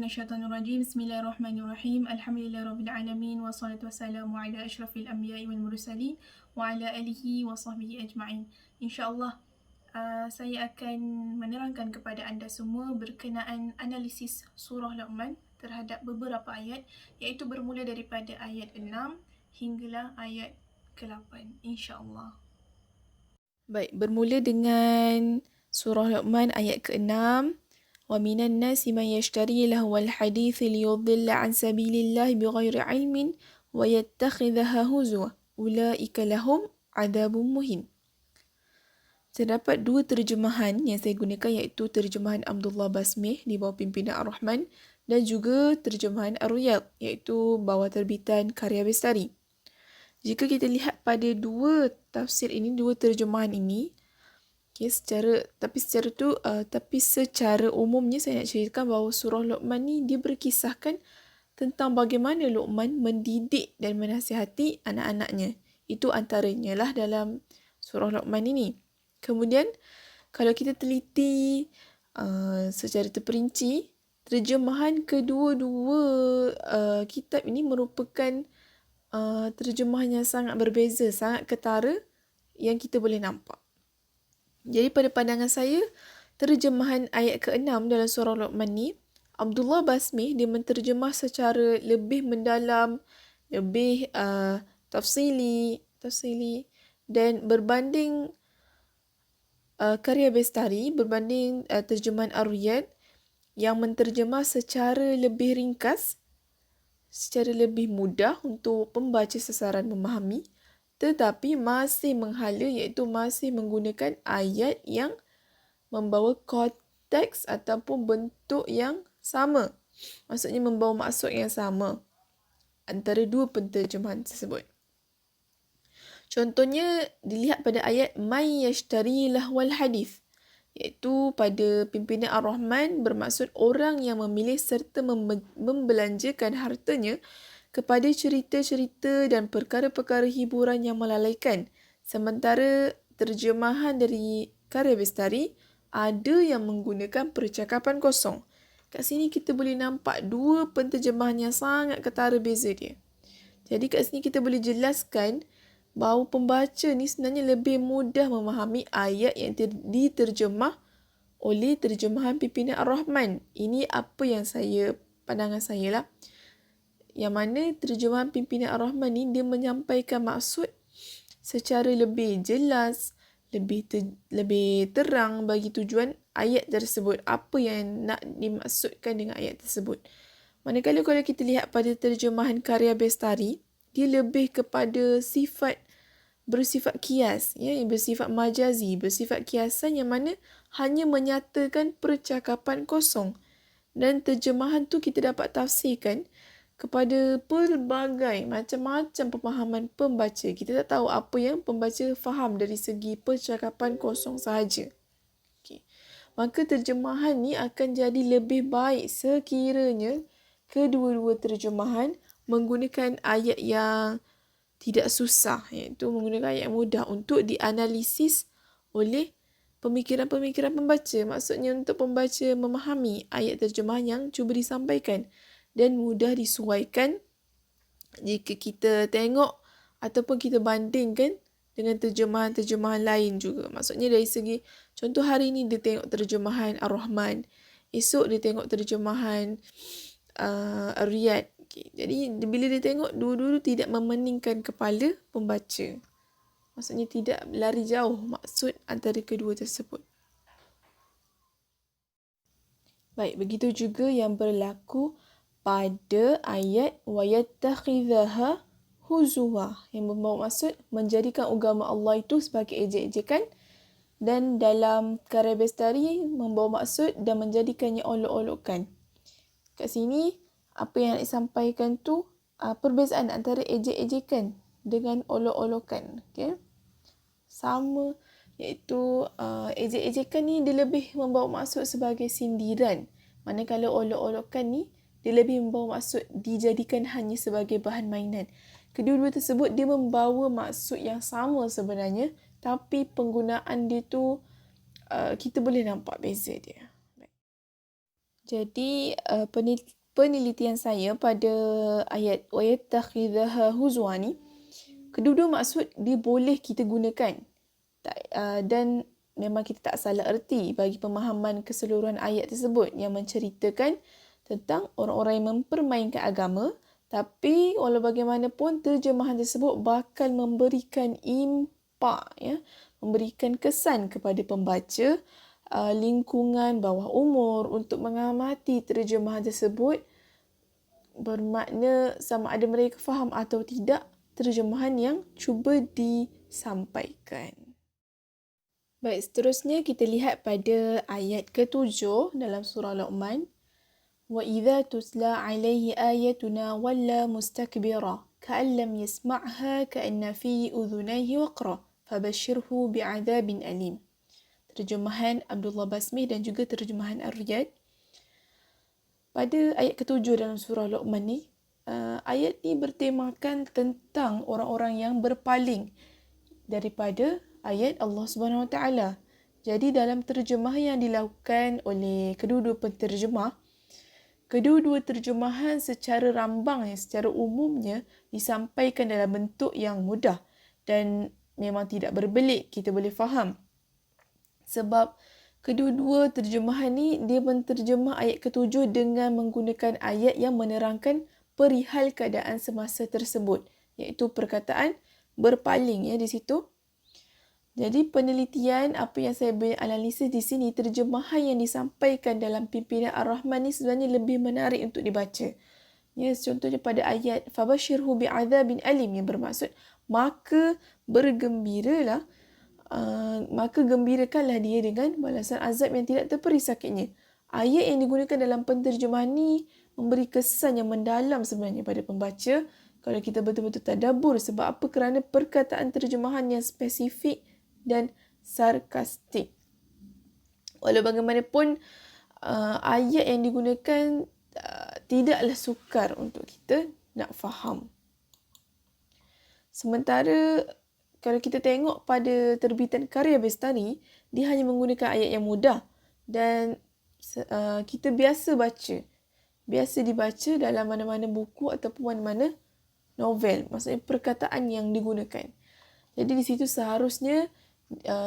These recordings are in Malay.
minasyaitonirrajim. Bismillahirrahmanirrahim. Alhamdulillahirabbil alamin wassalatu wassalamu ala asyrafil anbiya'i wal mursalin wa ala alihi wa sahbihi ajma'in. Insya-Allah saya akan menerangkan kepada anda semua berkenaan analisis surah Luqman terhadap beberapa ayat, iaitu bermula daripada ayat 6 hinggalah ayat ke-8 insya-Allah. Baik, bermula dengan surah Luqman ayat ke-6. وَمِنَ النَّاسِ مَنْ يَشْتَرِي لَهْوَ الْحَدِيثِ لِيُضِلَّ عَنْ سَبِيلِ اللَّهِ بِغَيْرِ عِلْمٍ وَيَتَّخِذَهَا هُزُوًا أُولَئِكَ لَهُمْ عَذَابٌ مُهِينٌ. Terdapat dua terjemahan yang saya gunakan, iaitu terjemahan Abdullah Basmih di bawah pimpinan Ar-Rahman dan juga terjemahan Ar-Riyadh, iaitu bawah terbitan Karya Bestari. Jika kita lihat pada dua tafsir ini, dua terjemahan ini, tapi secara umumnya saya nak ceritakan bahawa surah Luqman ni dia berkisahkan tentang bagaimana Luqman mendidik dan menasihati anak-anaknya. Itu antaranya lah dalam surah Luqman ini. Kemudian kalau kita teliti secara terperinci, terjemahan kedua-dua kitab ini merupakan terjemahan yang sangat berbeza, sangat ketara yang kita boleh nampak. Jadi pada pandangan saya, terjemahan ayat ke-6 dalam surah Luqman ni, Abdullah Basmih dia menterjemah secara lebih mendalam, lebih tafsili dan berbanding Karya Bestari, berbanding terjemahan Ar-Riyadh yang menterjemah secara lebih ringkas, secara lebih mudah untuk pembaca sasaran memahami, tetapi masih menghala, iaitu masih menggunakan ayat yang membawa konteks ataupun bentuk yang sama. Maksudnya membawa maksud yang sama antara dua penterjemahan tersebut. Contohnya dilihat pada ayat may yashtari lahwal hadith, iaitu pada pimpinan Ar-Rahman bermaksud orang yang memilih serta membelanjakan hartanya kepada cerita-cerita dan perkara-perkara hiburan yang melalaikan. Sementara terjemahan dari Karya Bestari ada yang menggunakan percakapan kosong. Kat sini kita boleh nampak dua penterjemahan yang sangat ketara beza dia. Jadi kat sini kita boleh jelaskan bahawa pembaca ni sebenarnya lebih mudah memahami ayat yang diterjemah oleh terjemahan pimpinan Ar-Rahman. Ini apa yang pandangan saya lah. Yang mana terjemahan pimpinan Ar-Rahman ni dia menyampaikan maksud secara lebih jelas, lebih terang bagi tujuan ayat tersebut, apa yang nak dimaksudkan dengan ayat tersebut. Manakala kalau kita lihat pada terjemahan Karya Bestari, dia lebih kepada bersifat kias, bersifat majazi, bersifat kiasan yang mana hanya menyatakan percakapan kosong. Dan terjemahan tu kita dapat tafsirkan kepada pelbagai macam-macam pemahaman pembaca. Kita tak tahu apa yang pembaca faham dari segi percakapan kosong sahaja. Okay. Maka terjemahan ni akan jadi lebih baik sekiranya kedua-dua terjemahan menggunakan ayat yang tidak susah, iaitu menggunakan ayat mudah untuk dianalisis oleh pemikiran-pemikiran pembaca. Maksudnya untuk pembaca memahami ayat terjemahan yang cuba disampaikan dan mudah disuaikan jika kita tengok ataupun kita bandingkan dengan terjemahan-terjemahan lain juga. Maksudnya dari segi, contoh hari ni dia tengok terjemahan Ar-Rahman, esok dia tengok terjemahan Ar-Riyadh. Okay. Jadi bila dia tengok, dua-dua tidak memeningkan kepala pembaca. Maksudnya tidak lari jauh maksud antara kedua tersebut. Baik, begitu juga yang berlaku pada ayat وَيَتَّخِذَهَا هُزُوًا yang membawa maksud menjadikan agama Allah itu sebagai ejek-ejekan, dan dalam Karya Bestari membawa maksud dan menjadikannya olok-olokan. Kat sini apa yang nak disampaikan tu perbezaan antara ejek-ejekan dengan olok-olokan. Okay? Sama, iaitu ejek-ejekan ni dia lebih membawa maksud sebagai sindiran. Manakala olok-olokan ni dia lebih membawa maksud dijadikan hanya sebagai bahan mainan. Kedua-dua tersebut dia membawa maksud yang sama sebenarnya, tapi penggunaan dia tu kita boleh nampak beza dia. Jadi penelitian saya pada ayat وَيَتَّخِذَهَا هُزُوًا ni, kedua-dua maksud dia boleh kita gunakan. Dan memang kita tak salah erti bagi pemahaman keseluruhan ayat tersebut yang menceritakan tentang orang-orang yang mempermainkan agama, tapi walau bagaimanapun terjemahan tersebut bakal memberikan impak, memberikan kesan kepada pembaca lingkungan bawah umur untuk mengamati terjemahan tersebut, bermakna sama ada mereka faham atau tidak terjemahan yang cuba disampaikan. Baik, seterusnya kita lihat pada ayat ke-7 dalam surah Luqman. وَإِذَا تُتْلَى عَلَيْهِ آيَتُنَا وَلَّى مُسْتَكْبِرًا كَأَنْ لَمْ يَسْمَعْهَا كَأَنَّ فِي أُذُنَيْهِ وَقْرًا فَبَشِّرْهُ بِعَذَابٍ أَلِيمٍ. Terjemahan Abdullah Basmi dan juga terjemahan Ar-Riyad. Pada ayat ke-7 dalam surah Luqman ni, ayat ni bertemakan tentang orang-orang yang berpaling daripada ayat Allah Subhanahu Wa Taala. Jadi dalam terjemahan yang dilakukan oleh kedua-dua penterjemah, kedua-dua terjemahan secara rambang, secara umumnya disampaikan dalam bentuk yang mudah dan memang tidak berbelit, kita boleh faham. Sebab kedua-dua terjemahan ni dia menterjemah ayat ke-7 dengan menggunakan ayat yang menerangkan perihal keadaan semasa tersebut, iaitu perkataan berpaling di situ. Jadi penelitian apa yang saya boleh analisis di sini, terjemahan yang disampaikan dalam pimpinan Ar-Rahman ni sebenarnya lebih menarik untuk dibaca. Contohnya pada ayat fabashirhu bi'adzabin alim yang bermaksud maka bergembiralah, maka gembirakanlah dia dengan balasan azab yang tidak terperi sakitnya. Ayat yang digunakan dalam penterjemahan ni memberi kesan yang mendalam sebenarnya pada pembaca kalau kita betul-betul tadabbur. Sebab apa? Kerana perkataan terjemahan yang spesifik dan sarkastik. Walau bagaimanapun, ayat yang digunakan tidaklah sukar untuk kita nak faham. Sementara kalau kita tengok pada terbitan karya Bestari, dia hanya menggunakan ayat yang mudah dan kita biasa baca. Biasa dibaca dalam mana-mana buku ataupun mana-mana novel. Maksudnya perkataan yang digunakan. Jadi di situ seharusnya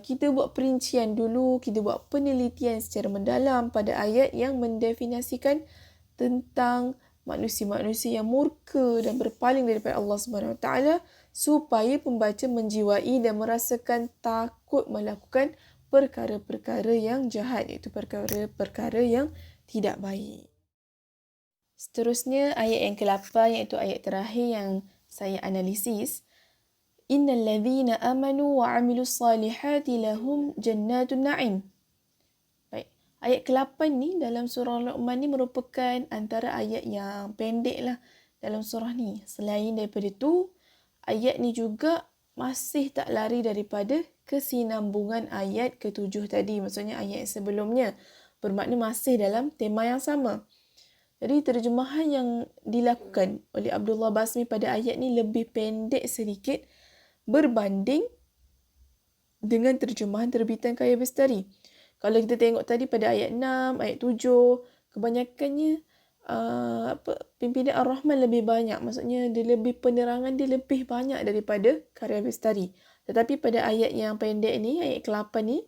kita buat perincian dulu, kita buat penelitian secara mendalam pada ayat yang mendefinisikan tentang manusia-manusia yang murka dan berpaling daripada Allah Subhanahu Wa Taala, supaya pembaca menjiwai dan merasakan takut melakukan perkara-perkara yang jahat, iaitu perkara-perkara yang tidak baik. Seterusnya ayat yang ke-8, iaitu ayat terakhir yang saya analisis. Innal ladzina amanu wa 'amilus salihati lahum jannatun na'im. Baik, ayat ke-8 ni dalam surah Luqman ni merupakan antara ayat yang pendeklah dalam surah ni. Selain daripada tu, ayat ni juga masih tak lari daripada kesinambungan ayat ke-7 tadi. Maksudnya ayat sebelumnya. Bermakna masih dalam tema yang sama. Jadi terjemahan yang dilakukan oleh Abdullah Basmi pada ayat ni lebih pendek sedikit berbanding dengan terjemahan terbitan karya Bestari. Kalau kita tengok tadi pada ayat 6, ayat 7, kebanyakannya pimpinan Ar-Rahman lebih banyak. Maksudnya dia lebih, penerangan dia lebih banyak daripada karya Bestari. Tetapi pada ayat yang pendek ni, ayat ke-8 ni,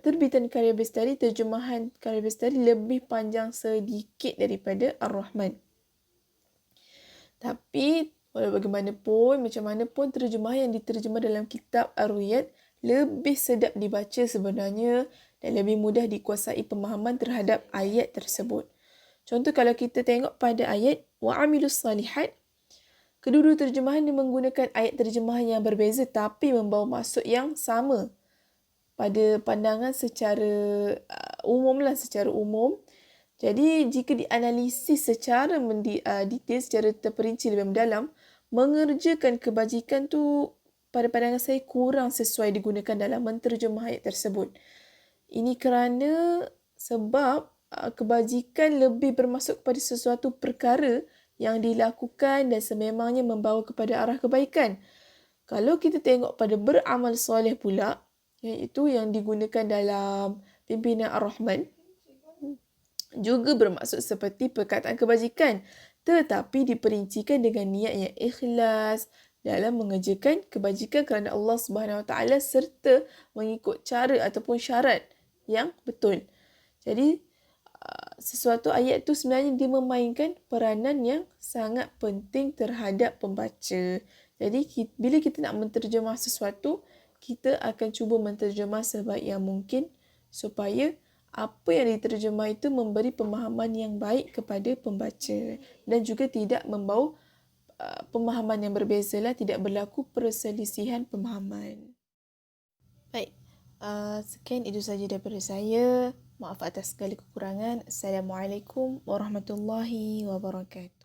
terbitan karya Bestari, terjemahan karya Bestari lebih panjang sedikit daripada Ar-Rahman. Tapi walau bagaimanapun, macam mana pun, terjemahan yang diterjemah dalam kitab Ar-Riyad lebih sedap dibaca sebenarnya dan lebih mudah dikuasai pemahaman terhadap ayat tersebut. Contoh kalau kita tengok pada ayat wa'amilus salihat, kedua-dua terjemahan dia menggunakan ayat terjemahan yang berbeza tapi membawa maksud yang sama. Pada pandangan secara secara umum. Jadi jika dianalisis secara detail, secara terperinci lebih mendalam, mengerjakan kebajikan tu pada pandangan saya kurang sesuai digunakan dalam menterjemah ayat tersebut. Ini kerana sebab kebajikan lebih bermaksud kepada sesuatu perkara yang dilakukan dan sememangnya membawa kepada arah kebaikan. Kalau kita tengok pada beramal soleh pula, iaitu yang digunakan dalam pimpinan Ar-Rahman, juga bermaksud seperti perkataan kebajikan, tetapi diperincikan dengan niat yang ikhlas dalam mengerjakan kebajikan kerana Allah Subhanahu Wa Taala serta mengikut cara ataupun syarat yang betul. Jadi sesuatu ayat tu sebenarnya dia memainkan peranan yang sangat penting terhadap pembaca. Jadi bila kita nak menterjemah sesuatu, kita akan cuba menterjemah sebaik yang mungkin supaya apa yang diterjemah itu memberi pemahaman yang baik kepada pembaca dan juga tidak membawa pemahaman yang berbeza lah, tidak berlaku perselisihan pemahaman. Baik, sekian itu saja daripada saya. Maaf atas segala kekurangan. Assalamualaikum warahmatullahi wabarakatuh.